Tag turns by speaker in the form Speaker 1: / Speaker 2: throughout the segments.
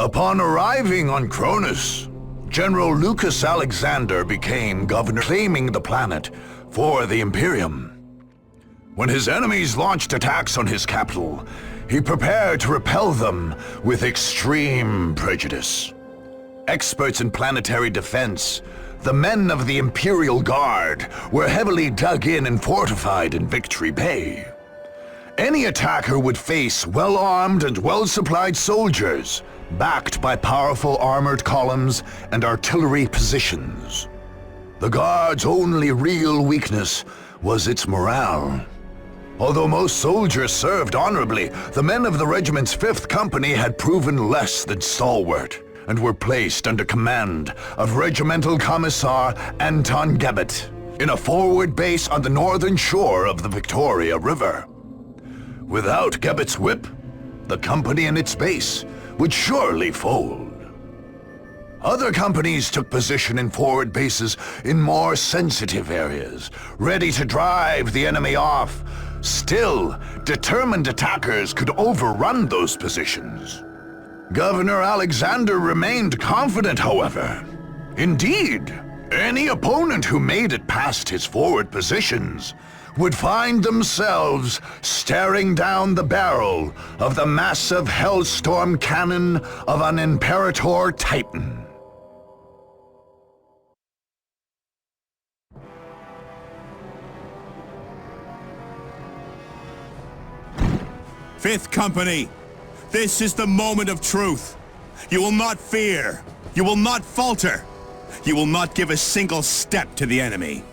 Speaker 1: Upon arriving on Cronus, General Lucas Alexander became governor, claiming the planet for the Imperium. When his enemies launched attacks on his capital, he prepared to repel them with extreme prejudice. Experts in planetary defense, the men of the Imperial Guard were heavily dug in and fortified in Victory Bay. Any attacker would face well-armed and well-supplied soldiers, backed by powerful armored columns and artillery positions. The Guard's only real weakness was its morale. Although most soldiers served honorably, the men of the regiment's 5th Company had proven less than stalwart, and were placed under command of Regimental Commissar Anton Gebet in a forward base on the northern shore of the Victoria River. Without Gebet's whip, the company and its base would surely fold. Other companies took position in forward bases in more sensitive areas, ready to drive the enemy off. Still, determined attackers could overrun those positions. Governor Alexander remained confident, however. Indeed, any opponent who made it past his forward positions would find themselves staring down the barrel of the massive Hellstorm cannon of an Imperator Titan.
Speaker 2: Fifth Company, this is the moment of truth. You will not fear. You will not falter. You will not give a single step to the enemy.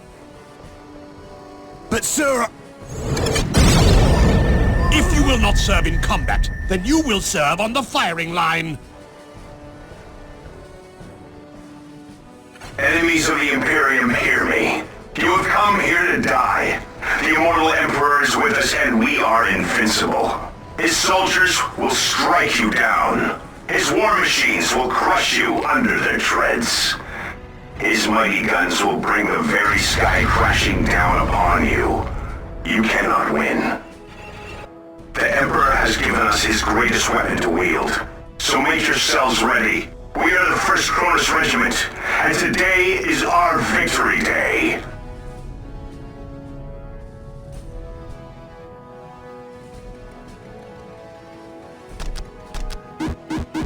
Speaker 3: But sir...
Speaker 4: If you will not serve in combat, then you will serve on the firing line.
Speaker 5: Enemies of the Imperium, hear me. You have come here to die. The immortal Emperor is with us, and we are invincible. His soldiers will strike you down. His war machines will crush you under their treads. His mighty guns will bring the very sky crashing down upon you. You cannot win. The Emperor has given us his greatest weapon to wield. So make yourselves ready. We are the 1st Cronus Regiment, and today is our victory day.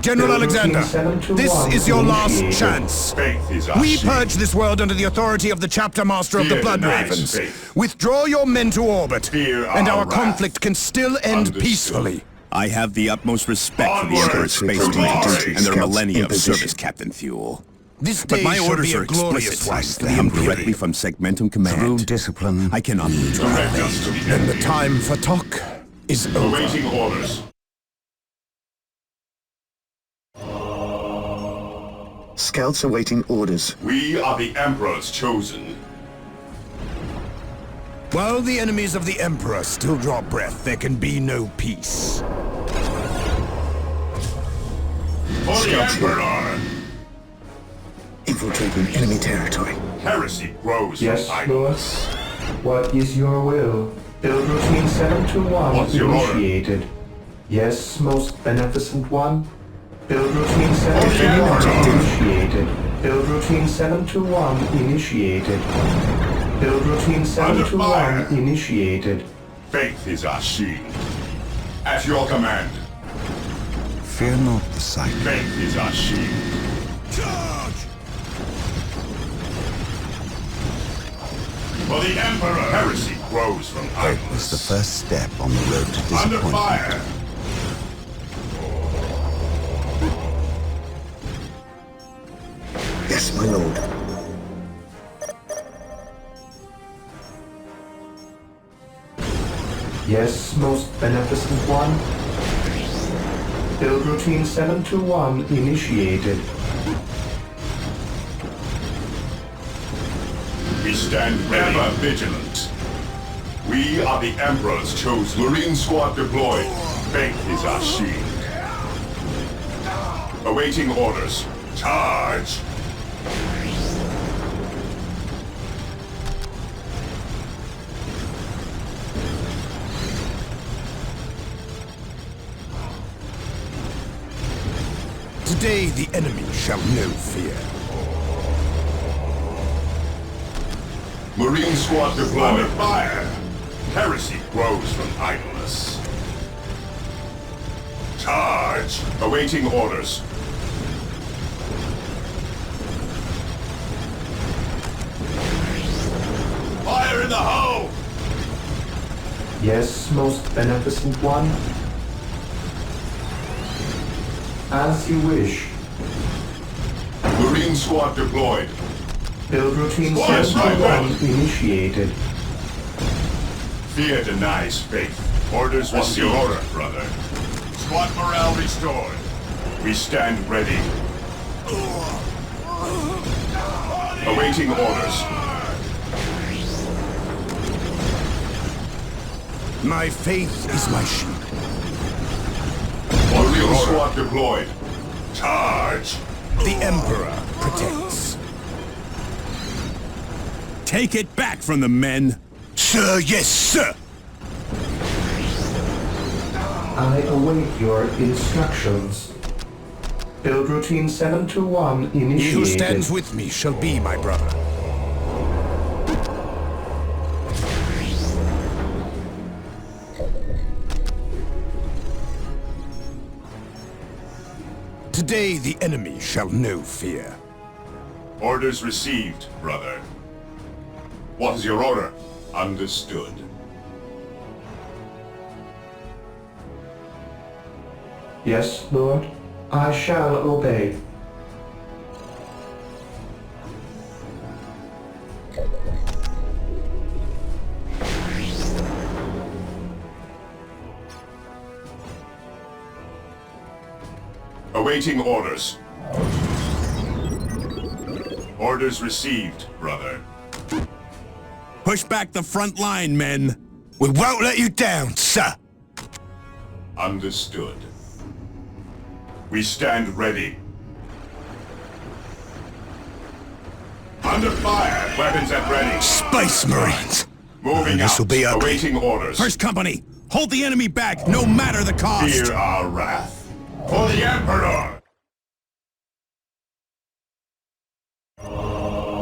Speaker 3: General Alexander, this is your last chance. We purge this world under the authority of the Chapter Master of the Blood Ravens. Withdraw your men to orbit, and our conflict can still end peacefully.
Speaker 2: I have the utmost respect for the Emperor's space marines and their millennia of service, Captain Fuel.
Speaker 3: This
Speaker 2: But
Speaker 3: day
Speaker 2: my
Speaker 3: shall
Speaker 2: orders
Speaker 3: be
Speaker 2: are
Speaker 3: a glorious
Speaker 2: explicit.
Speaker 3: one for
Speaker 2: They
Speaker 3: the
Speaker 2: come
Speaker 3: Imperium.
Speaker 2: directly from Segmentum Command.
Speaker 6: Through discipline,
Speaker 2: I cannot lose.
Speaker 3: Then the time for talk is over.
Speaker 7: Awaiting orders.
Speaker 6: Scouts awaiting orders.
Speaker 7: We are the Emperor's chosen.
Speaker 3: While the enemies of the Emperor still draw breath, there can be no peace.
Speaker 7: For the Emperor!
Speaker 6: Infiltrating enemy territory.
Speaker 7: Heresy grows
Speaker 8: Yes,
Speaker 7: from idle.
Speaker 8: Lewis. What is your will? Build routine 721
Speaker 7: What's your order?
Speaker 8: initiated. Yes, most beneficent one. Build routine
Speaker 7: Emperor!
Speaker 8: 721 initiated. Build routine 721 initiated. Build routine 721
Speaker 7: fire.
Speaker 8: initiated.
Speaker 7: Faith is our shield. At your command.
Speaker 6: Fear not the sight.
Speaker 7: Faith is our shield.
Speaker 2: Charge!
Speaker 7: For the Emperor! Heresy grows from
Speaker 6: Hope is the
Speaker 7: idleness.
Speaker 6: first step on the road to
Speaker 7: Under
Speaker 6: disappointment.
Speaker 7: fire!
Speaker 6: Yes, my lord.
Speaker 8: Yes, most beneficent one. Build routine 721 initiated.
Speaker 7: We stand ever vigilant. We are the Emperor's chosen. Marine squad deployed. Faith is our shield. Awaiting orders. Charge!
Speaker 3: Today the enemy shall know fear.
Speaker 7: Marine squad deployed. Under fire! Heresy grows from idleness. Charge! Awaiting orders. Fire in the hole!
Speaker 8: Yes, most beneficent one. As you wish.
Speaker 7: Marine squad deployed.
Speaker 8: Build routine
Speaker 7: Squad
Speaker 8: 721 initiated.
Speaker 7: Fear denies faith. Orders received. What's your order, brother? Squad morale restored. We stand ready. Awaiting orders.
Speaker 3: My faith is my shield.
Speaker 7: Marine squad deployed. Charge!
Speaker 3: The Emperor protects.
Speaker 2: Take it back from the men.
Speaker 3: Sir, yes, sir!
Speaker 8: I await your instructions. Build routine 721 initiated.
Speaker 3: He who stands with me shall be my brother. Today the enemy shall know fear.
Speaker 7: Orders received, brother. What is your order? Understood.
Speaker 8: Yes, Lord. I shall obey.
Speaker 7: Awaiting orders. Orders received, brother.
Speaker 2: Push back the front line, men.
Speaker 3: We won't let you down, sir!
Speaker 7: Understood. We stand ready. Under fire! Weapons at ready.
Speaker 3: Space Marines!
Speaker 7: Moving
Speaker 3: This'll
Speaker 7: out.
Speaker 3: be ugly.
Speaker 7: Awaiting orders.
Speaker 2: First company, hold the enemy back, no matter the cost.
Speaker 7: Fear our wrath. For the Emperor!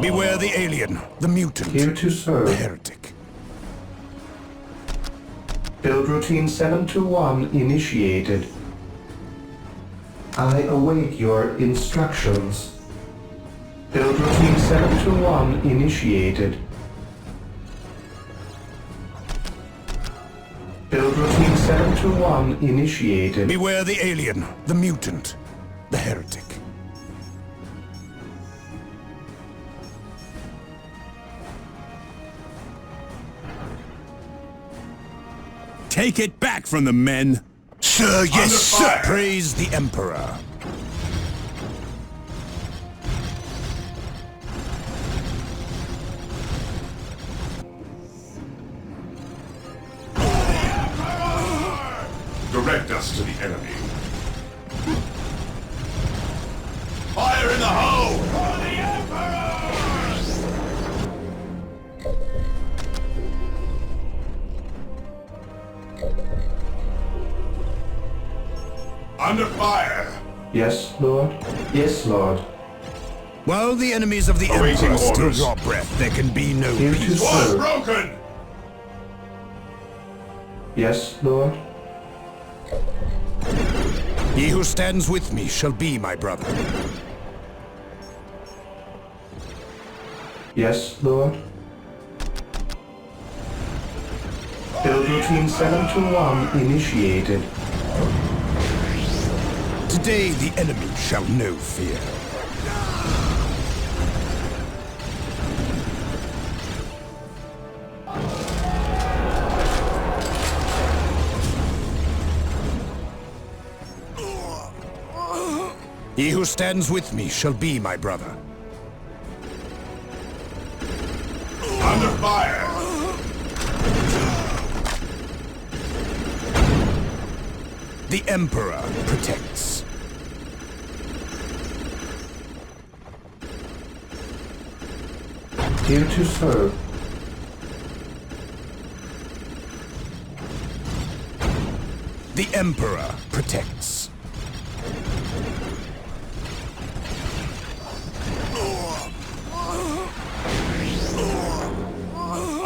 Speaker 3: Beware the alien, the mutant,
Speaker 8: Here to serve.
Speaker 3: the heretic.
Speaker 8: Build routine 721 initiated. I await your instructions. Build routine 721 initiated. Build routine 721 initiated.
Speaker 3: Beware the alien, the mutant, the heretic.
Speaker 2: Take it back from the men.
Speaker 3: Sir, yes, sir!
Speaker 7: fire.
Speaker 3: Praise the Emperor.
Speaker 7: Direct us to the enemy. Fire in the hole! For the Emperor! Under fire!
Speaker 8: Yes, Lord. Yes, Lord.
Speaker 3: While the enemies of the
Speaker 7: Awaiting
Speaker 3: Emperor still
Speaker 7: orders.
Speaker 3: draw breath, there can be no
Speaker 8: Here to
Speaker 3: peace.
Speaker 7: Squad
Speaker 8: serve.
Speaker 7: broken!
Speaker 8: Yes, Lord.
Speaker 3: He who stands with me shall be my brother.
Speaker 8: Yes, Lord. Build routine 721 initiated.
Speaker 3: Today the enemy shall know fear. He who stands with me shall be my brother.
Speaker 7: Under fire!
Speaker 3: The Emperor protects.
Speaker 8: Here to serve.
Speaker 3: The Emperor protects.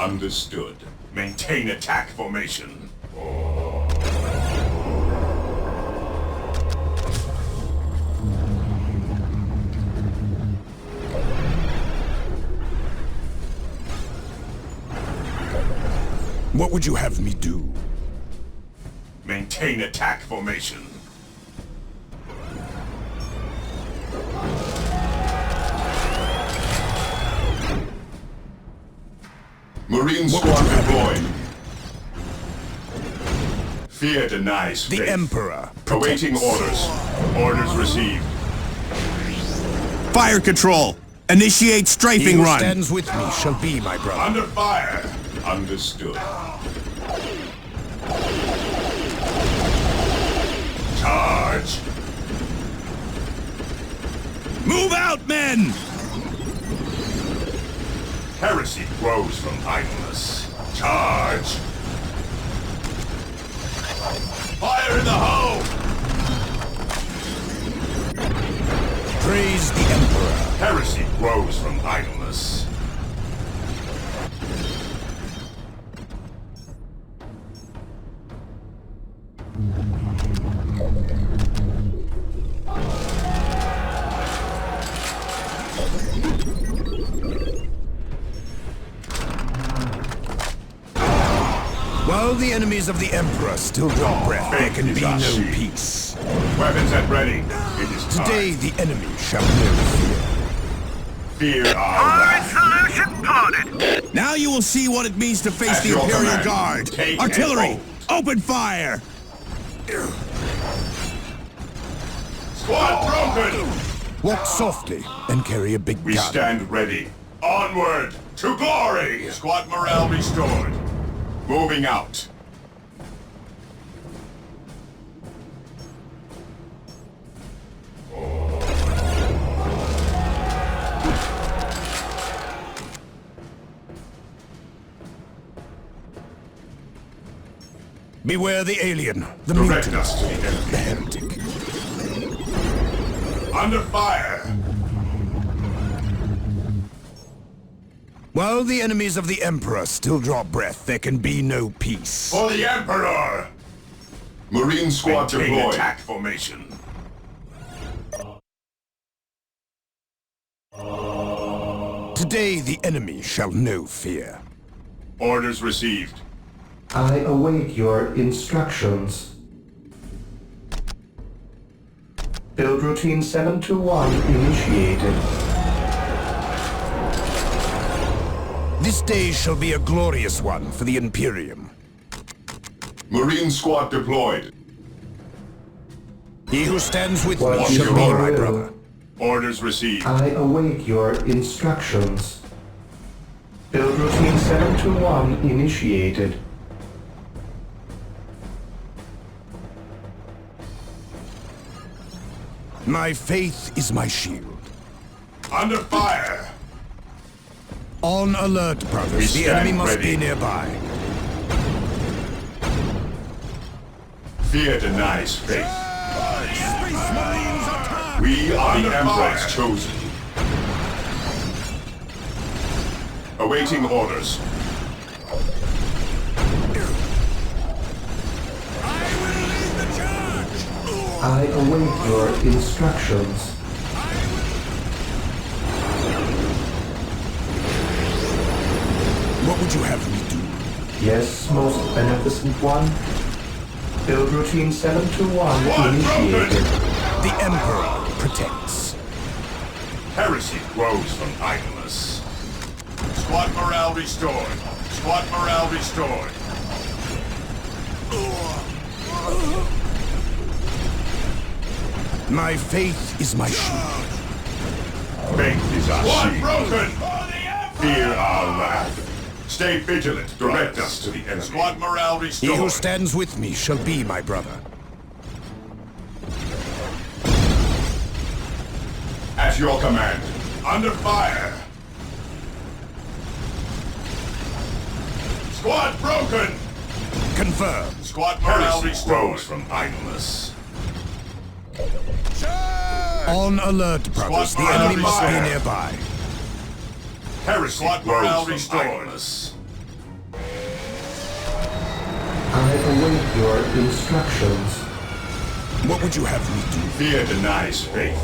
Speaker 7: Understood. Maintain attack formation.
Speaker 3: What would you have me do?
Speaker 7: Maintain attack formation. Marine squad deployed. Fear denies faith.
Speaker 3: The Emperor
Speaker 7: Awaiting
Speaker 3: protects.
Speaker 7: orders. Orders received.
Speaker 2: Fire control! Initiate
Speaker 3: He
Speaker 2: strafing
Speaker 3: who
Speaker 2: run!
Speaker 3: stands with me shall be my brother.
Speaker 7: Under fire. Understood. Charge.
Speaker 2: Move out, men!
Speaker 7: Heresy grows from idleness. Charge. Fire in the hole.
Speaker 3: Praise the Emperor.
Speaker 7: Heresy grows from idleness.
Speaker 3: While the enemies of the Emperor still draw breath, there can be no peace.
Speaker 7: Weapons at ready. It is time.
Speaker 3: Today the enemy shall know fear.
Speaker 7: Fear our wrath.
Speaker 5: Solution plotted.
Speaker 2: Now you will see what it means to face
Speaker 7: At
Speaker 2: the
Speaker 7: your
Speaker 2: Imperial
Speaker 7: command.
Speaker 2: Guard!
Speaker 7: Take
Speaker 2: Artillery!
Speaker 7: and
Speaker 2: Open fire!
Speaker 7: Squad broken.
Speaker 3: Walk softly and carry a big
Speaker 7: We
Speaker 3: gun.
Speaker 7: stand ready. Onward to glory. Squad morale restored. Moving out.
Speaker 3: Beware the alien, the
Speaker 7: Direct
Speaker 3: mutant,
Speaker 7: us to the enemy.
Speaker 3: the heretic.
Speaker 7: Under fire.
Speaker 3: While the enemies of the Emperor still draw breath, there can be no peace.
Speaker 7: For the Emperor. Marine squad
Speaker 5: Maintain
Speaker 7: deployed.
Speaker 5: attack formation.
Speaker 3: Today the enemy shall know fear.
Speaker 7: Orders received.
Speaker 8: I await your instructions. Build routine 721 initiated.
Speaker 3: This day shall be a glorious one for the Imperium.
Speaker 7: Marine squad deployed.
Speaker 3: He who stands with
Speaker 8: What
Speaker 3: me
Speaker 8: is
Speaker 3: shall be
Speaker 8: your
Speaker 3: my
Speaker 8: will?
Speaker 3: brother.
Speaker 7: Orders received.
Speaker 8: I await your instructions. Build routine 721 initiated.
Speaker 3: My faith is my shield.
Speaker 7: Under fire.
Speaker 3: On alert, brothers.
Speaker 7: We
Speaker 3: The enemy
Speaker 7: stand
Speaker 3: must
Speaker 7: ready.
Speaker 3: be nearby.
Speaker 7: Fear denies faith. We are the Emperor's chosen. Awaiting orders.
Speaker 8: I await your instructions.
Speaker 3: What would you have me do?
Speaker 8: Yes, most beneficent one. Build routine 721 initiated.
Speaker 3: The Emperor protects.
Speaker 7: Heresy grows from idleness. Squad morale restored. Squad morale restored.
Speaker 3: My faith is my shield.
Speaker 7: Faith is our shield. Broken. Fear our wrath. Stay vigilant. Direct us to the enemy. Squad morale
Speaker 3: He
Speaker 7: restored.
Speaker 3: who stands with me shall be my brother.
Speaker 7: At your command. Under fire. Squad broken.
Speaker 3: Confirmed.
Speaker 7: Squad morale restored from idleness.
Speaker 3: On alert, brothers. The
Speaker 7: Squad
Speaker 3: enemy must be
Speaker 7: fire.
Speaker 3: nearby.
Speaker 7: Heresy grows from idleness.
Speaker 8: await your instructions.
Speaker 3: What would you have me do?
Speaker 7: Fear denies faith.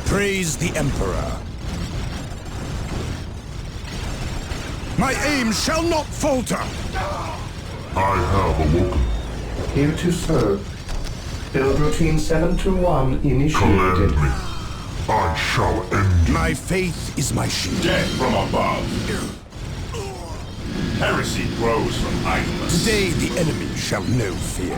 Speaker 3: Praise the Emperor. My aim shall not falter!
Speaker 7: I have awoken.
Speaker 8: Here to serve. Build routine 721 initiated.
Speaker 7: Command me. I shall end you.
Speaker 3: My faith is my shield.
Speaker 7: Death from above. Heresy grows from idleness.
Speaker 3: Today the enemy shall know fear.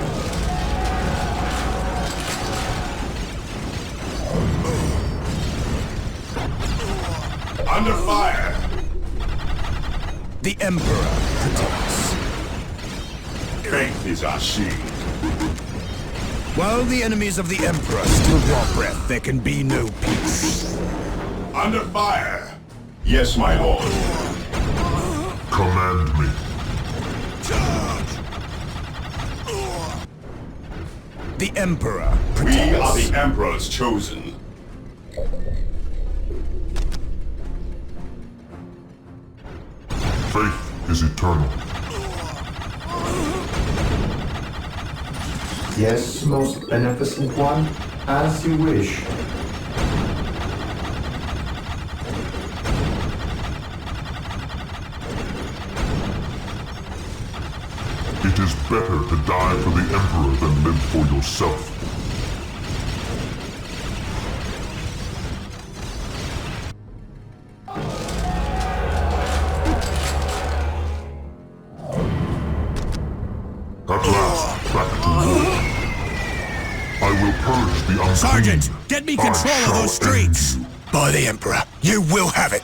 Speaker 7: Under fire.
Speaker 3: The Emperor protects.
Speaker 7: Faith is our shield.
Speaker 3: While the enemies of the Emperor still draw breath, there can be no peace.
Speaker 7: Under fire. Yes, my lord. Command me.
Speaker 3: The Emperor protects.
Speaker 7: We are the Emperor's chosen. Faith is eternal.
Speaker 8: Yes, most beneficent one, as you wish.
Speaker 7: It is better to die for the Emperor than live for yourself. At last, back to war. I will purge the unclean.
Speaker 4: Sergeant, get me control of those streets!
Speaker 3: By the Emperor, you will have it!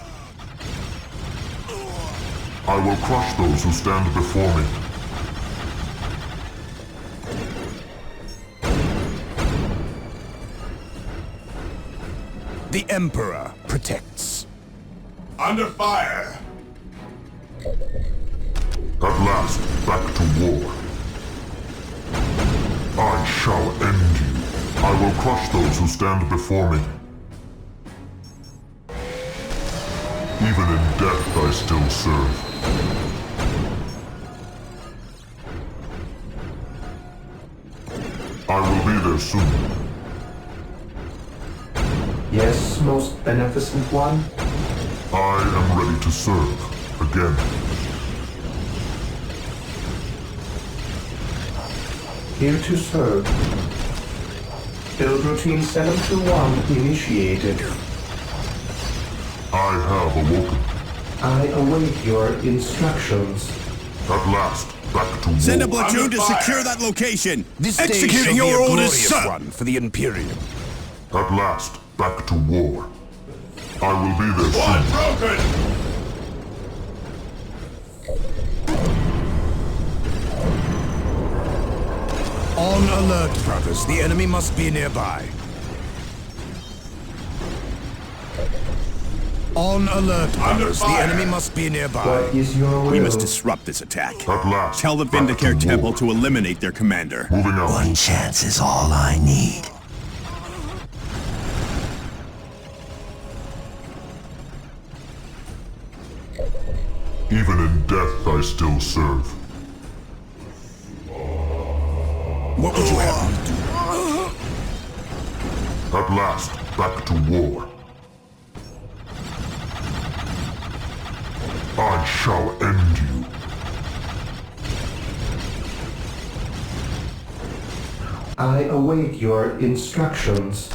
Speaker 7: I will crush those who stand before me.
Speaker 3: The Emperor protects.
Speaker 7: Under fire! At last, back to war. I shall end you. I will crush those who stand before me. Even in death I still serve. I will be there soon.
Speaker 8: Yes, most beneficent one.
Speaker 7: I am ready to serve again.
Speaker 8: Here to serve. Build routine 721 initiated.
Speaker 7: I have awoken.
Speaker 8: I await your instructions.
Speaker 7: At last, back to war.
Speaker 2: Send a platoon
Speaker 7: Under
Speaker 2: to
Speaker 7: fire.
Speaker 2: secure that location!
Speaker 3: This day
Speaker 2: Executing
Speaker 3: shall be
Speaker 2: your
Speaker 3: a
Speaker 2: orders,
Speaker 3: glorious
Speaker 2: sir!
Speaker 3: one for the Imperium.
Speaker 7: At last, back to war. I will be there soon. Broken!
Speaker 3: On alert, brothers. The enemy must be nearby. On alert, brothers. The
Speaker 7: fire.
Speaker 3: enemy must be nearby.
Speaker 8: What is your will?
Speaker 2: We must disrupt this attack.
Speaker 7: At last,
Speaker 2: Tell the
Speaker 7: back
Speaker 2: Vindicare
Speaker 7: to
Speaker 2: Temple
Speaker 7: war.
Speaker 2: to eliminate their commander.
Speaker 7: Moving out.
Speaker 9: One chance is all I need.
Speaker 7: Even in death I still serve.
Speaker 3: What would you have me do?
Speaker 7: At last, back to war. I shall end you.
Speaker 8: I await your instructions.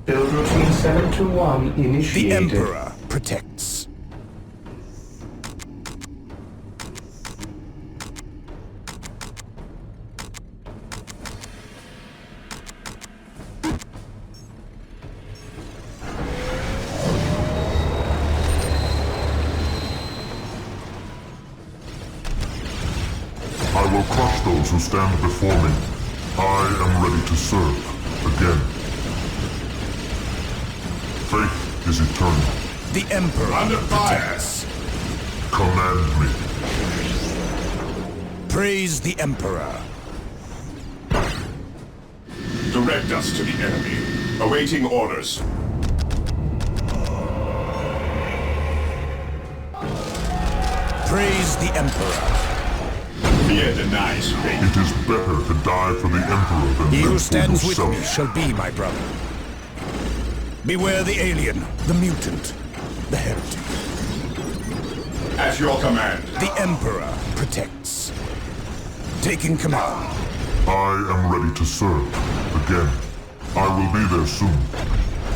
Speaker 8: Build routine 721
Speaker 3: The
Speaker 8: initiated.
Speaker 3: Emperor protects.
Speaker 7: I will crush those who stand before me. I am ready to serve again. Faith is eternal.
Speaker 3: The Emperor
Speaker 7: Under fire.
Speaker 3: protects.
Speaker 7: Command me.
Speaker 3: Praise the Emperor.
Speaker 7: Direct us to the enemy. Awaiting orders.
Speaker 3: Praise the Emperor.
Speaker 7: Fear denies fate.
Speaker 10: It is better to die for the Emperor than
Speaker 3: He who
Speaker 10: live for
Speaker 3: stands with
Speaker 10: yourself.
Speaker 3: me shall be my brother. Beware the alien, the mutant, the heretic.
Speaker 7: At your command.
Speaker 3: The Emperor protects. Taking command.
Speaker 10: I am ready to serve. Again, I will be there soon.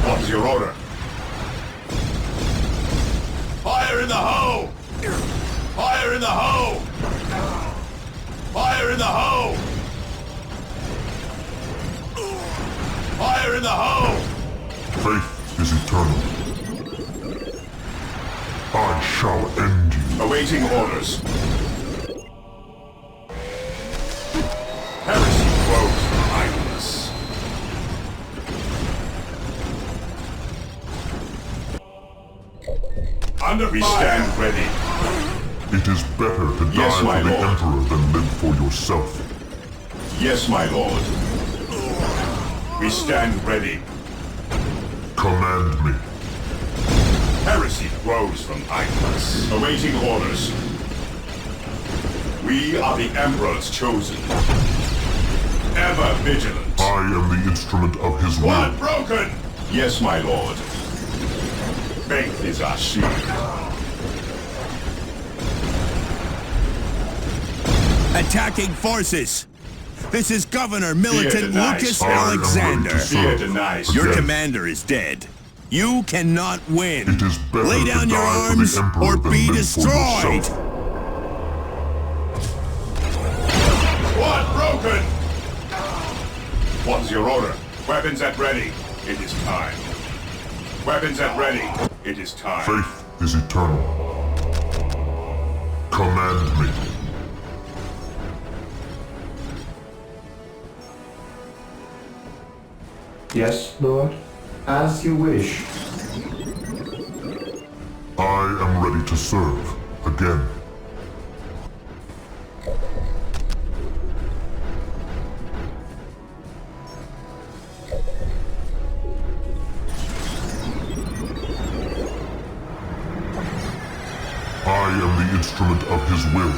Speaker 7: What's your order? Fire in the hoe! Fire in the hoe! Fire in the hoe! Fire in the hoe!
Speaker 10: Faith is eternal. I shall end you.
Speaker 7: Awaiting orders. Heresy grows from idleness. Under we stand ready.
Speaker 10: It is better to
Speaker 7: Yes,
Speaker 10: die
Speaker 7: my
Speaker 10: for the
Speaker 7: lord.
Speaker 10: Emperor than live for yourself.
Speaker 7: Yes, my lord. We stand ready.
Speaker 10: Command me.
Speaker 7: Heresy grows from idleness. Awaiting orders. We are the Emperor's chosen. Ever vigilant.
Speaker 10: I am the instrument of his will.
Speaker 7: One broken! Yes, my lord. Faith is our shield.
Speaker 2: Attacking forces! This is Governor Militant
Speaker 7: denies.
Speaker 2: Lucas
Speaker 10: I am ready
Speaker 2: Alexander.
Speaker 10: to serve.
Speaker 7: Fear denies.
Speaker 2: Your
Speaker 10: Again.
Speaker 2: commander is dead. You cannot win.
Speaker 10: It is better
Speaker 2: Lay
Speaker 10: to
Speaker 2: down your
Speaker 10: die for the
Speaker 2: arms
Speaker 10: Emperor
Speaker 2: or
Speaker 10: than
Speaker 2: be
Speaker 10: live for
Speaker 2: destroyed!
Speaker 10: yourself.
Speaker 7: One broken! What's your order? Weapons at ready. It is time. Weapons at ready. It is time.
Speaker 10: Faith is eternal. Command me.
Speaker 8: Yes, Lord. As you wish.
Speaker 10: I am ready to serve. Again. I am the instrument of his will.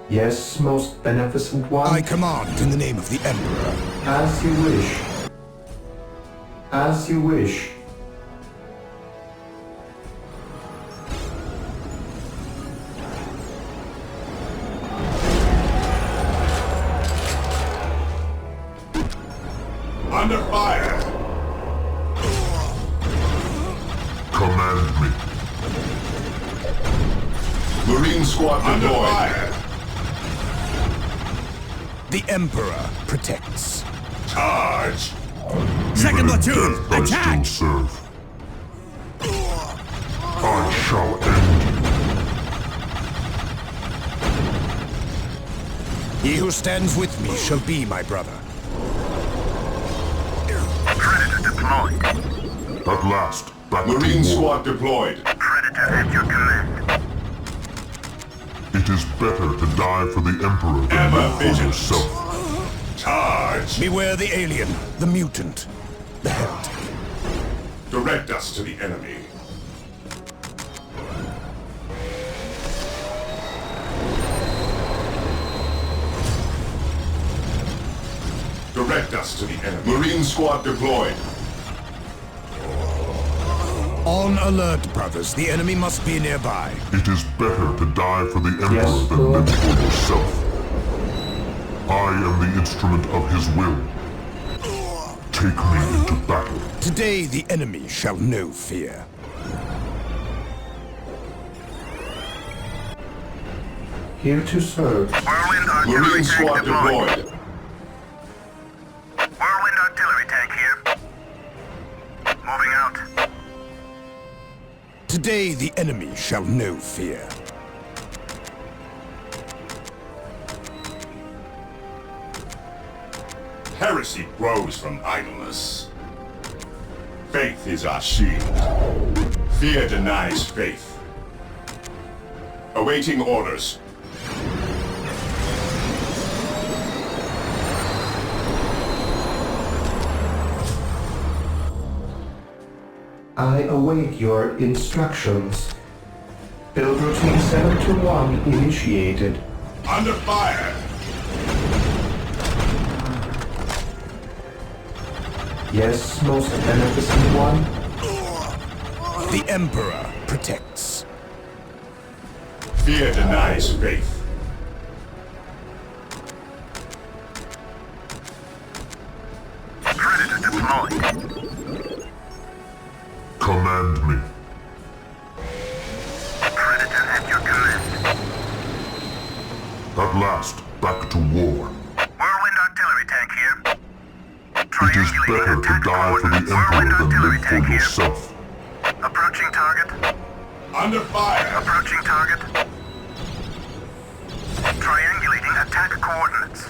Speaker 8: Yes, most beneficent one.
Speaker 3: I command in the name of the Emperor.
Speaker 8: As you wish. As you wish.
Speaker 7: Under fire.
Speaker 10: Command me.
Speaker 7: Marine squad under fire.
Speaker 3: The Emperor protects.
Speaker 7: Charge.
Speaker 2: Second
Speaker 10: Even in
Speaker 2: platoon,
Speaker 10: death, I
Speaker 2: attack!
Speaker 10: still serve. I shall end you.
Speaker 3: He who stands with me shall be my brother.
Speaker 5: Predator deployed.
Speaker 10: At last, back
Speaker 7: Marine
Speaker 10: to war.
Speaker 7: squad deployed.
Speaker 5: Predator at your command.
Speaker 10: It is better to die for the Emperor than
Speaker 7: Ever
Speaker 10: live for
Speaker 7: vigilant.
Speaker 10: yourself.
Speaker 7: Charge.
Speaker 3: Beware the alien, the mutant, the heretic.
Speaker 7: Direct us to the enemy. Direct us to the enemy. Marine squad deployed.
Speaker 3: On alert, brothers. The enemy must be nearby.
Speaker 10: It is better to die for the Emperor
Speaker 8: Yes,
Speaker 10: than
Speaker 8: Lord.
Speaker 10: live for yourself. I am the instrument of his will. Take me into battle.
Speaker 3: Today the enemy shall know fear.
Speaker 8: Here to serve.
Speaker 5: Whirlwind artillery
Speaker 7: Marine
Speaker 5: tank
Speaker 7: squad
Speaker 5: deployed.
Speaker 7: deployed.
Speaker 5: Whirlwind artillery tank here. Moving out.
Speaker 3: Today the enemy shall know fear.
Speaker 7: Heresy grows from idleness. Faith is our shield. Fear denies faith. Awaiting orders.
Speaker 8: I await your instructions. Build routine 721 initiated.
Speaker 7: Under fire!
Speaker 8: Yes, most beneficent one.
Speaker 3: The Emperor protects.
Speaker 7: Fear denies faith.
Speaker 5: Predator deployed.
Speaker 10: Command me.
Speaker 5: Predator at your command.
Speaker 10: At last, back to war.
Speaker 5: Whirlwind artillery tank here.
Speaker 10: It is better to die for the Emperor than live for yourself.
Speaker 5: Approaching target.
Speaker 7: Under fire!
Speaker 5: Approaching target. Triangulating attack coordinates.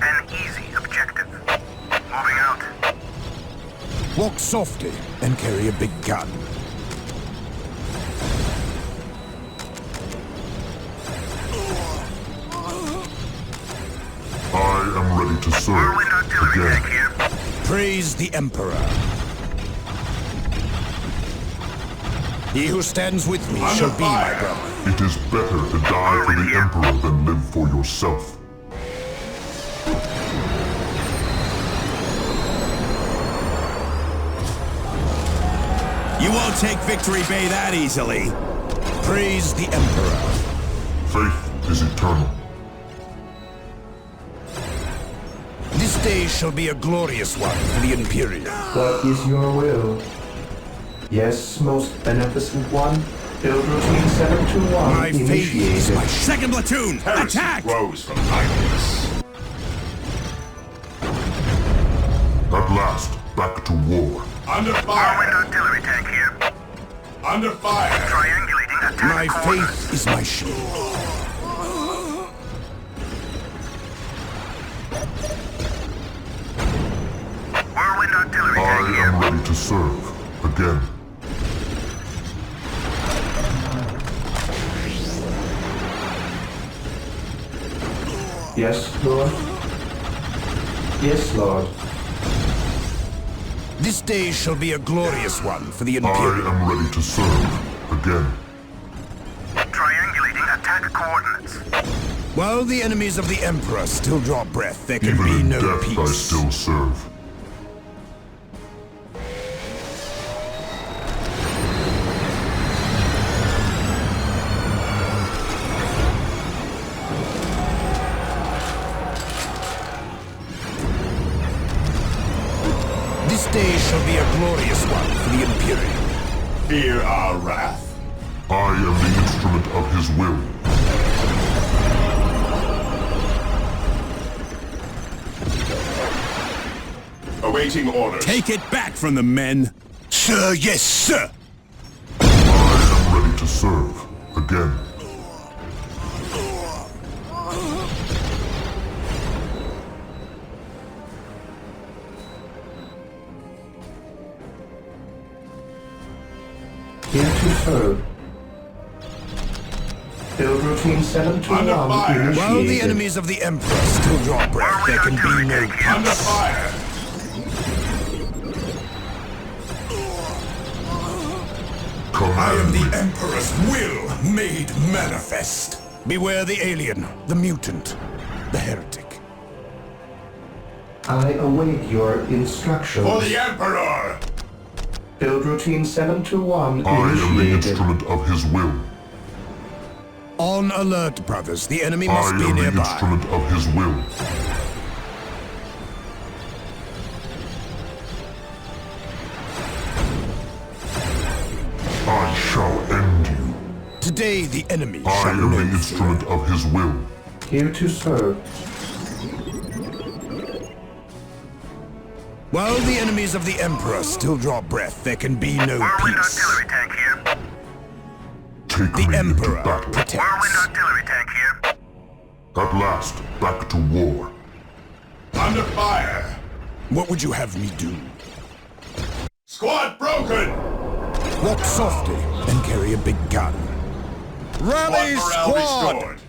Speaker 5: An easy objective. Moving out.
Speaker 3: Walk softly and carry a big gun.
Speaker 10: I am ready to serve.
Speaker 5: Whirlwind artillery tank
Speaker 10: Again.
Speaker 5: here.
Speaker 3: Praise the Emperor. He who stands with me shall be my brother.
Speaker 10: It is better to die for the Emperor than live for yourself.
Speaker 2: You won't take Victory Bay that easily.
Speaker 3: Praise the Emperor.
Speaker 10: Faith is eternal.
Speaker 3: This day shall be a glorious one for the Imperium.
Speaker 8: What is your will? Yes, most beneficent one. Build routine 721
Speaker 3: My faith is
Speaker 8: initiated.
Speaker 3: my
Speaker 2: Second platoon,
Speaker 7: Heresy
Speaker 2: attack!
Speaker 7: grows from idleness.
Speaker 10: At last, back to war.
Speaker 7: Under
Speaker 5: Whirlwind
Speaker 7: fire!
Speaker 5: artillery tank here.
Speaker 7: Under fire!
Speaker 5: Triangulating attack
Speaker 3: My
Speaker 5: coordinates.
Speaker 3: faith is my shield.
Speaker 5: Whirlwind artillery
Speaker 10: I
Speaker 5: tank here.
Speaker 10: am ready to serve. Again.
Speaker 8: Yes, Lord. Yes, Lord.
Speaker 3: This day shall be a glorious one for the
Speaker 10: I
Speaker 3: Imperium.
Speaker 10: am ready to serve. Again.
Speaker 5: Triangulating attack coordinates.
Speaker 3: While the enemies of the Emperor still draw breath, there can
Speaker 10: Even
Speaker 3: be
Speaker 10: in
Speaker 3: no
Speaker 10: death I
Speaker 3: peace.
Speaker 10: still serve.
Speaker 3: This day shall be a glorious one for the Imperium.
Speaker 7: Fear our wrath.
Speaker 10: I am the instrument of his will.
Speaker 7: Awaiting orders.
Speaker 2: Take it back from the men.
Speaker 3: Sir, yes, sir!
Speaker 10: I am ready to serve. Again.
Speaker 8: Here to serve. Build routine 721
Speaker 7: Under fire.
Speaker 8: initiated.
Speaker 3: While the enemies of the Emperor still draw breath, there can be no
Speaker 7: Under
Speaker 3: peace.
Speaker 7: fire!
Speaker 3: I am
Speaker 10: Command me.
Speaker 3: the Emperor's will made manifest. Beware the alien, the mutant, the heretic.
Speaker 8: I await your instructions.
Speaker 7: For the Emperor!
Speaker 8: Build routine 721
Speaker 10: I am the
Speaker 8: initiated.
Speaker 10: instrument of his will.
Speaker 3: On alert, brothers. The enemy
Speaker 10: I
Speaker 3: must be
Speaker 10: am the
Speaker 3: nearby.
Speaker 10: instrument of his will. I shall end you.
Speaker 3: Today the enemy
Speaker 10: I
Speaker 3: shall
Speaker 10: am
Speaker 3: know
Speaker 10: the
Speaker 3: fear.
Speaker 10: instrument of his will.
Speaker 8: Here to serve.
Speaker 3: While the enemies of the Emperor still draw breath, there can be no
Speaker 5: Whirlwind
Speaker 3: peace.
Speaker 5: artillery tank here.
Speaker 10: Take
Speaker 3: The
Speaker 10: me
Speaker 3: Emperor
Speaker 10: into battle.
Speaker 5: Whirlwind
Speaker 3: protects.
Speaker 5: artillery tank here.
Speaker 10: At last, back to war.
Speaker 7: Under fire!
Speaker 3: What would you have me do?
Speaker 7: Squad broken!
Speaker 3: Walk softly and carry a big gun. Rally,
Speaker 7: Morale
Speaker 3: squad!
Speaker 7: restored.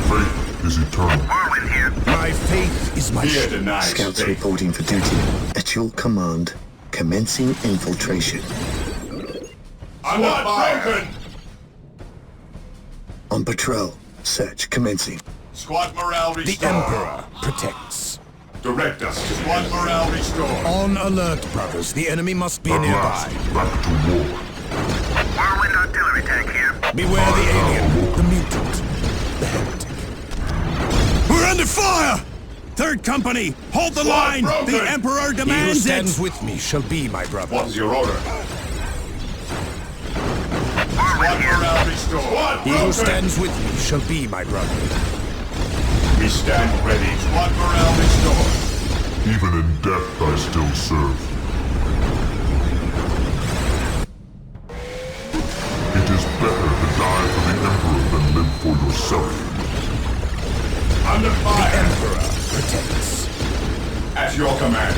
Speaker 10: Faith is eternal.
Speaker 3: My faith is my
Speaker 7: Fear
Speaker 3: shield.
Speaker 7: denied.
Speaker 6: Scouts
Speaker 7: faith.
Speaker 6: reporting for duty. At your command, commencing infiltration.
Speaker 7: Under fire! Broken!
Speaker 6: On patrol. Search commencing.
Speaker 7: Squad morale
Speaker 3: The
Speaker 7: restored.
Speaker 3: Emperor protects.
Speaker 7: Direct us to squad morale restored.
Speaker 3: On alert, brothers. The enemy must be
Speaker 10: At
Speaker 3: nearby.
Speaker 10: last, back to war.
Speaker 5: Whirlwind artillery tank here.
Speaker 3: Beware the alien, the mutant, the heretic.
Speaker 2: We're under fire! Third company, hold the
Speaker 7: Squad
Speaker 2: line!
Speaker 7: broken!
Speaker 2: The Emperor
Speaker 3: He who
Speaker 2: demands
Speaker 3: stands
Speaker 2: it!
Speaker 3: with me shall be my brother.
Speaker 7: What is your order? Squad morale restored. Squad
Speaker 3: He who
Speaker 7: broken!
Speaker 3: stands with me shall be my brother.
Speaker 7: We stand ready. Squad morale restored.
Speaker 10: Even in death I still serve. It is better to die for the Emperor than live for yourself.
Speaker 7: Under
Speaker 3: The
Speaker 7: fire.
Speaker 3: Emperor protects.
Speaker 7: At your command.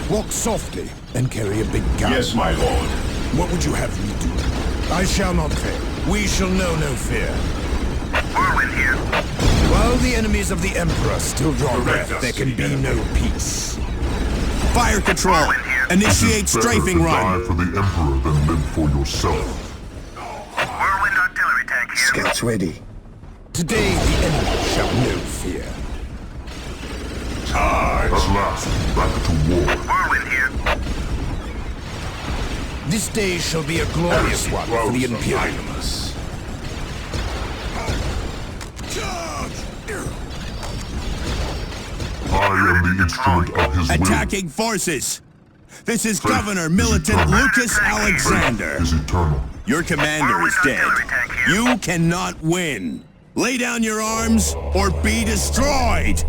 Speaker 3: Walk softly and carry a big gun.
Speaker 7: Yes, my lord.
Speaker 3: What would you have me do? I shall not fail. We shall know no fear.
Speaker 5: Whirlwind here.
Speaker 3: While the enemies of the Emperor still draw
Speaker 7: Direct
Speaker 3: breath,
Speaker 7: us
Speaker 3: there
Speaker 7: to
Speaker 3: can
Speaker 7: the
Speaker 3: be
Speaker 7: enemy.
Speaker 3: no peace.
Speaker 2: Fire control! Initiate
Speaker 10: Better
Speaker 2: strafing
Speaker 10: to
Speaker 2: run!
Speaker 10: die for the Emperor than live for yourself.
Speaker 5: Whirlwind artillery tank here.
Speaker 6: Scouts ready.
Speaker 3: Today the enemy shall know fear.
Speaker 7: Charge.
Speaker 10: At last, back to war.
Speaker 5: Whirlwind here.
Speaker 3: This day shall be a glorious one for the Imperium.
Speaker 7: Imperiums.
Speaker 10: I am the instrument of his will.
Speaker 2: Attacking forces! This is
Speaker 10: Faith
Speaker 2: Governor
Speaker 10: is
Speaker 2: Militant
Speaker 10: eternal.
Speaker 2: Lucas Alexander.
Speaker 10: Faith is eternal.
Speaker 2: Your commander is dead. You cannot win. Lay down your arms or be destroyed!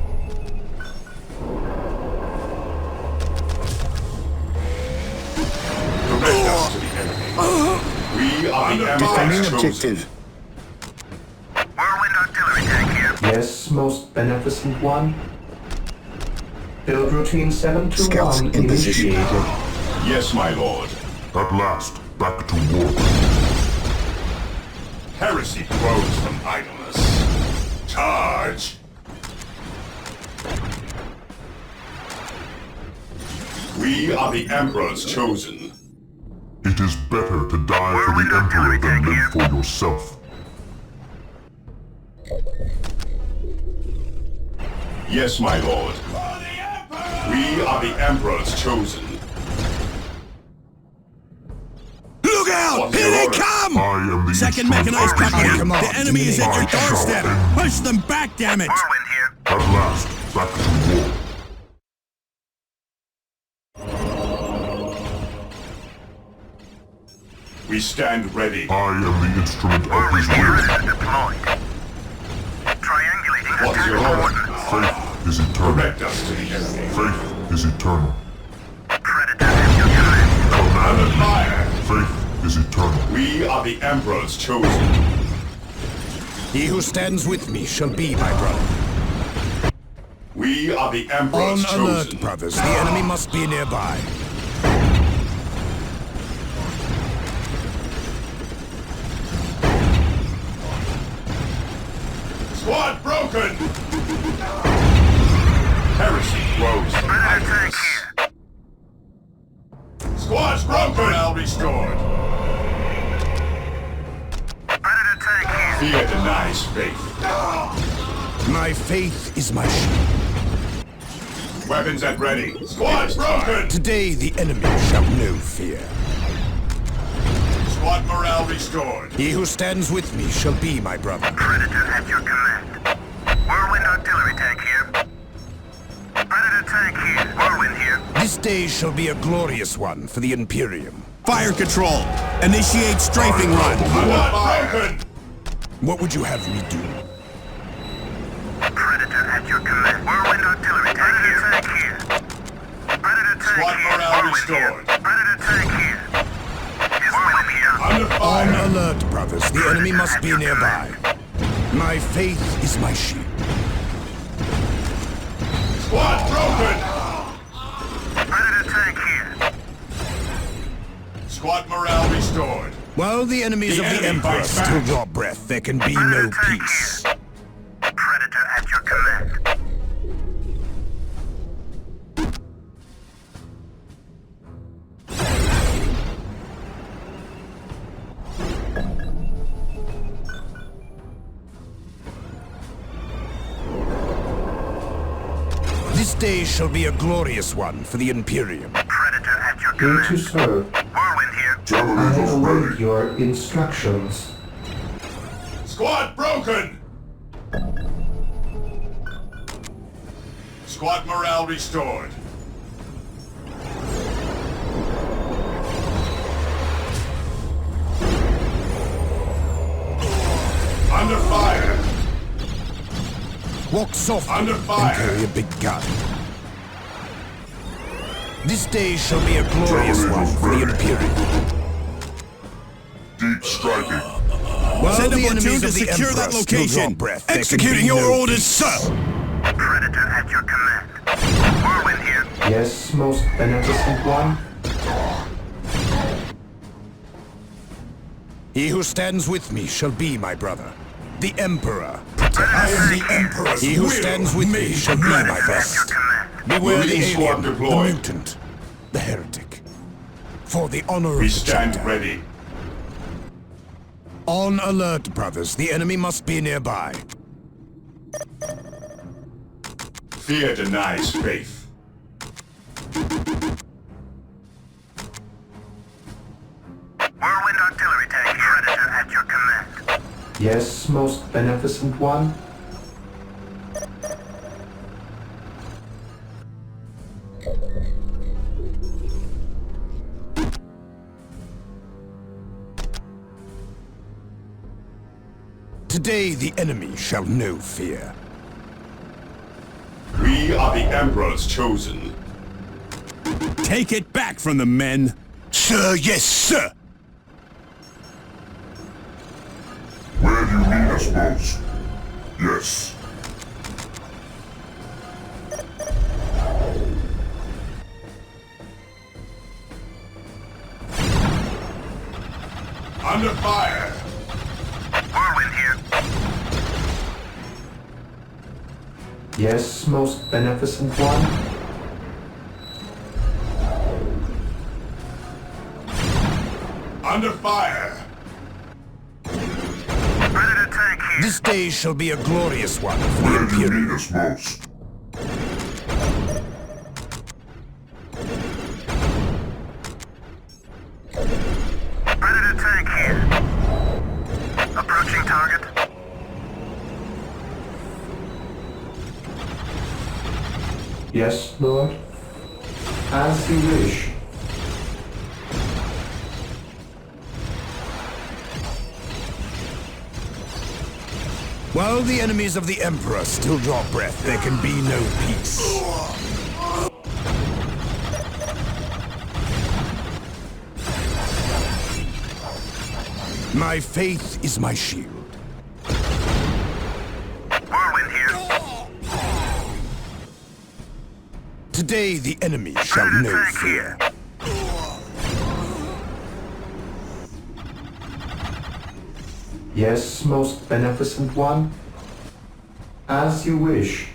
Speaker 7: Direct us to the enemy. We are the
Speaker 6: Defending
Speaker 7: Emperor's chosen.
Speaker 6: objective.
Speaker 5: Whirlwind artillery tank here.
Speaker 8: Yes, most beneficent one. Build routine
Speaker 6: Scouts
Speaker 8: 721
Speaker 6: in position.
Speaker 8: initiated.
Speaker 7: Yes, my lord.
Speaker 10: At last, back to war.
Speaker 7: Heresy grows from idleness. Charge! We are the Emperor's chosen.
Speaker 10: It is better to die for the Emperor than live for yourself.
Speaker 7: Yes, my lord. We are the Emperor's chosen.
Speaker 2: Look out!
Speaker 7: What's
Speaker 2: Here
Speaker 7: your
Speaker 2: they
Speaker 7: order?
Speaker 2: come!
Speaker 10: I am the
Speaker 2: Second
Speaker 10: instrument
Speaker 2: Mechanized
Speaker 10: of his
Speaker 2: Company!
Speaker 10: will.
Speaker 3: Come on,
Speaker 2: The enemy is at your
Speaker 10: I shall
Speaker 2: doorstep!
Speaker 10: end.
Speaker 2: Push them back, damn it!
Speaker 5: Whirlwind here.
Speaker 10: At last, back to war.
Speaker 7: We stand ready.
Speaker 10: I am the instrument of
Speaker 5: Whirlwind
Speaker 10: his
Speaker 5: here
Speaker 10: will.
Speaker 5: is deployed. Triangulating
Speaker 7: What is your
Speaker 5: attack
Speaker 7: order?
Speaker 5: coordinates.
Speaker 10: Faith is eternal.
Speaker 7: Direct us to the enemy.
Speaker 10: Faith is eternal.
Speaker 5: Predator at your command.
Speaker 7: Under
Speaker 10: Command.
Speaker 7: fire!
Speaker 10: Faith is eternal.
Speaker 7: We are the Emperor's chosen.
Speaker 3: He who stands with me shall be my brother.
Speaker 7: We are the
Speaker 3: On
Speaker 7: Emperor's
Speaker 3: alert,
Speaker 7: chosen.
Speaker 3: brothers. The enemy must be nearby.
Speaker 7: Squad broken! Heresy grows from
Speaker 5: Predator tank
Speaker 7: idleness.
Speaker 5: here.
Speaker 7: Squad's broken! Morale restored.
Speaker 5: Predator tank here.
Speaker 7: Fear denies faith.
Speaker 3: My faith is my shield.
Speaker 7: Weapons at ready. Squad's broken!
Speaker 3: Today the enemy shall know fear.
Speaker 7: Squad morale restored.
Speaker 3: He who stands with me shall be my brother.
Speaker 5: Predator at your command. Whirlwind artillery tank here. Predator tank here. Whirlwind here.
Speaker 3: This day shall be a glorious one for the Imperium.
Speaker 2: Fire control! Initiate strafing run!
Speaker 7: Squad broken!
Speaker 3: What would you have me do?
Speaker 5: Predator at your command. Whirlwind artillery tank here. Predator tank
Speaker 7: Squad
Speaker 5: here.
Speaker 7: morale
Speaker 5: Whirlwind here.
Speaker 7: restored.
Speaker 5: Predator tank here. Is Whirlwind here.
Speaker 7: Under
Speaker 3: On alert, brothers. The enemy must be nearby. My faith is my shield.
Speaker 7: Squad broken!
Speaker 5: Predator tank here.
Speaker 7: Squad morale restored.
Speaker 3: While the enemies
Speaker 7: The
Speaker 3: of the
Speaker 7: enemy
Speaker 3: Emperor
Speaker 7: fights back.
Speaker 3: still draw breath, there can be no peace.
Speaker 5: Predator at your command.
Speaker 3: This day shall be a glorious one for the Imperium.
Speaker 5: Predator at your
Speaker 8: Here
Speaker 5: command.
Speaker 8: to serve.
Speaker 5: Whirlwind here.
Speaker 8: I await your instructions.
Speaker 7: Squad broken! Squad morale restored. Under fire!
Speaker 3: Walk softly
Speaker 7: Under
Speaker 3: and
Speaker 7: fire.
Speaker 3: carry a big gun. This day shall be a glorious one for the Imperium.
Speaker 10: Deep striking.
Speaker 3: While
Speaker 2: Send a
Speaker 3: the
Speaker 2: platoon
Speaker 3: enemies
Speaker 2: to
Speaker 3: of the
Speaker 2: secure
Speaker 3: Emperor
Speaker 2: that
Speaker 3: still draw
Speaker 2: location.
Speaker 3: breath, there can
Speaker 2: Executing
Speaker 3: be
Speaker 2: your
Speaker 3: no
Speaker 2: orders,
Speaker 3: peace.
Speaker 2: sir.
Speaker 5: Predator at your command. Whirlwind here.
Speaker 8: Yes, most beneficent one.
Speaker 3: He who stands with me shall be my brother. The Emperor.
Speaker 7: I am the Emperor's
Speaker 3: He who
Speaker 7: will
Speaker 3: stands with me
Speaker 7: made
Speaker 3: shall be my
Speaker 7: manifest.
Speaker 3: best.
Speaker 5: Your command.
Speaker 3: Beware the
Speaker 7: Marine squad
Speaker 3: alien, the
Speaker 7: deployed.
Speaker 3: mutant, the heretic. For the honor
Speaker 7: We
Speaker 3: of the
Speaker 7: stand
Speaker 3: chapter.
Speaker 7: ready.
Speaker 3: On alert, brothers. The enemy must be nearby.
Speaker 7: Fear denies faith.
Speaker 5: Whirlwind artillery tank. Predator at your command.
Speaker 8: Yes, most beneficent one.
Speaker 3: Today the enemy shall know fear.
Speaker 7: We are the Emperor's chosen.
Speaker 2: Take it back from the men.
Speaker 3: Sir, yes, sir!
Speaker 10: Where do you need us most? Yes.
Speaker 7: Under fire!
Speaker 5: Whirlwind here.
Speaker 8: Yes, most beneficent one.
Speaker 7: Under fire!
Speaker 5: Predator tank here.
Speaker 3: This day shall be a glorious one for the
Speaker 10: Where do you
Speaker 3: Imperium.
Speaker 10: need us most?
Speaker 5: Predator tank here. Approaching target.
Speaker 8: Yes, Lord. As you wish.
Speaker 3: While the enemies of the Emperor still draw breath, there can be no peace. My faith is my shield.
Speaker 5: Whirlwind here.
Speaker 3: Today the enemy shall
Speaker 5: Predator
Speaker 3: know
Speaker 5: tank
Speaker 3: fear.
Speaker 5: here.
Speaker 8: Yes, most beneficent one. As you wish.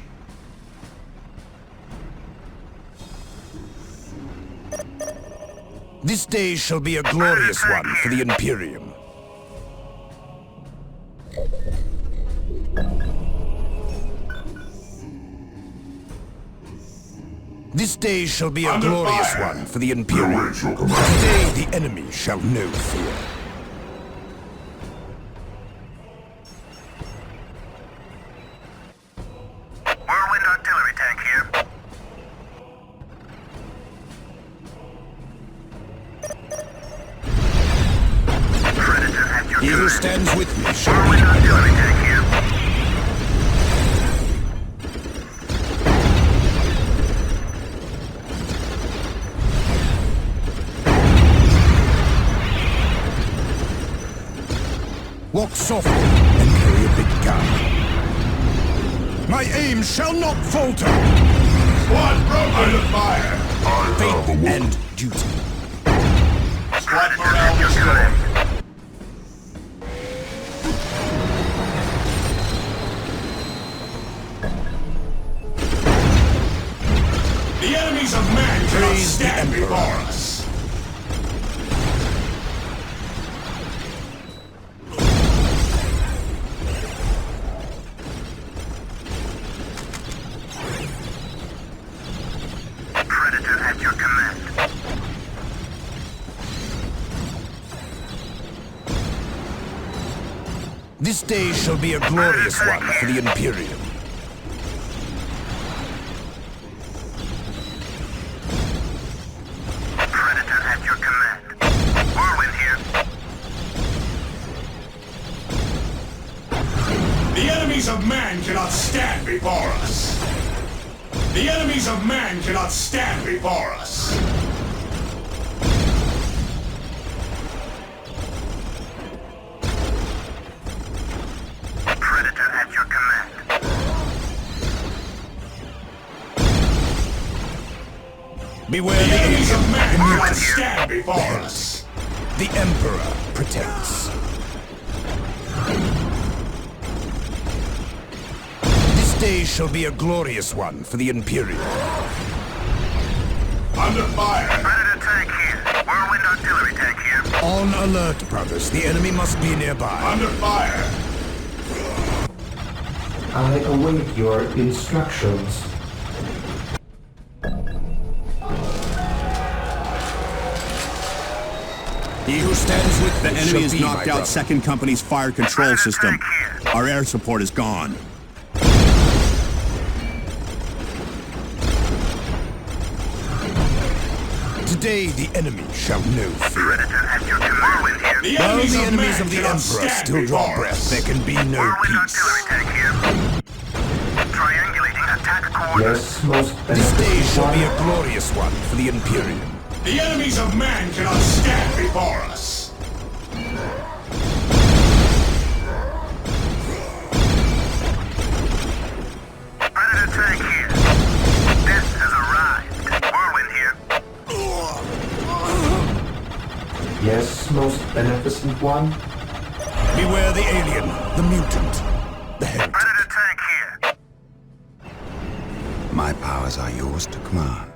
Speaker 3: This day shall be a glorious one for the Imperium. This day shall be a
Speaker 7: Under
Speaker 3: glorious
Speaker 7: fire.
Speaker 3: one for the Imperium.
Speaker 10: Await your command.
Speaker 3: Today the enemy shall know fear.
Speaker 5: Whirlwind artillery tank here. Predator at your
Speaker 3: He who
Speaker 5: command.
Speaker 3: stands with me shall be
Speaker 5: Whirlwind
Speaker 3: my
Speaker 5: artillery
Speaker 3: brother.
Speaker 5: tank here.
Speaker 3: Walk softly and carry a big gun. My aim shall not falter!
Speaker 7: Squad broke under fire!
Speaker 3: Faith and duty.
Speaker 7: Squad morale restored. The enemies of man cannot stand before us!
Speaker 5: Predator at your command.
Speaker 3: This day shall be a glorious one for the Imperium.
Speaker 5: Predator at your command. Whirlwind here.
Speaker 7: The enemies of man cannot stand before us! The enemies of man cannot stand before us!
Speaker 5: Predator at your command.
Speaker 3: Beware
Speaker 7: The
Speaker 3: the
Speaker 7: enemies of man
Speaker 3: the
Speaker 7: cannot
Speaker 3: mutant,
Speaker 7: stand before us!
Speaker 3: the Emperor protects. This day shall be a glorious one for the Imperium.
Speaker 7: Under fire!
Speaker 5: Predator tank here. Whirlwind artillery tank here.
Speaker 3: On alert, brothers. The enemy must be nearby.
Speaker 7: Under fire!
Speaker 8: I await your instructions.
Speaker 3: He who stands with
Speaker 2: The
Speaker 3: me
Speaker 2: enemy
Speaker 3: shall
Speaker 2: has
Speaker 3: be
Speaker 2: knocked
Speaker 3: my
Speaker 2: out
Speaker 3: brother.
Speaker 2: Second Company's fire control system. Our air support is gone.
Speaker 3: Today the enemy shall know fear.
Speaker 5: Predator at your command. Whirlwind here.
Speaker 7: The
Speaker 3: While
Speaker 7: enemies
Speaker 3: the
Speaker 7: of
Speaker 3: enemies
Speaker 7: man
Speaker 3: of the
Speaker 7: cannot
Speaker 3: Emperor
Speaker 7: stand
Speaker 3: still draw
Speaker 7: before
Speaker 3: breath,
Speaker 7: us!
Speaker 3: there can be no
Speaker 5: Whirlwind
Speaker 3: peace.
Speaker 5: artillery tank here. Triangulating attack coordinates.
Speaker 8: Yes, most
Speaker 3: This day
Speaker 8: beneficent
Speaker 3: shall be
Speaker 8: one.
Speaker 3: a glorious one for the Imperium.
Speaker 7: The enemies of man cannot stand before us!
Speaker 5: Predator tank here. Death has arrived. Whirlwind here.
Speaker 8: Yes, most beneficent one.
Speaker 3: Beware the alien, the mutant, the heretic.
Speaker 5: Predator tank here.
Speaker 9: My powers are yours to command.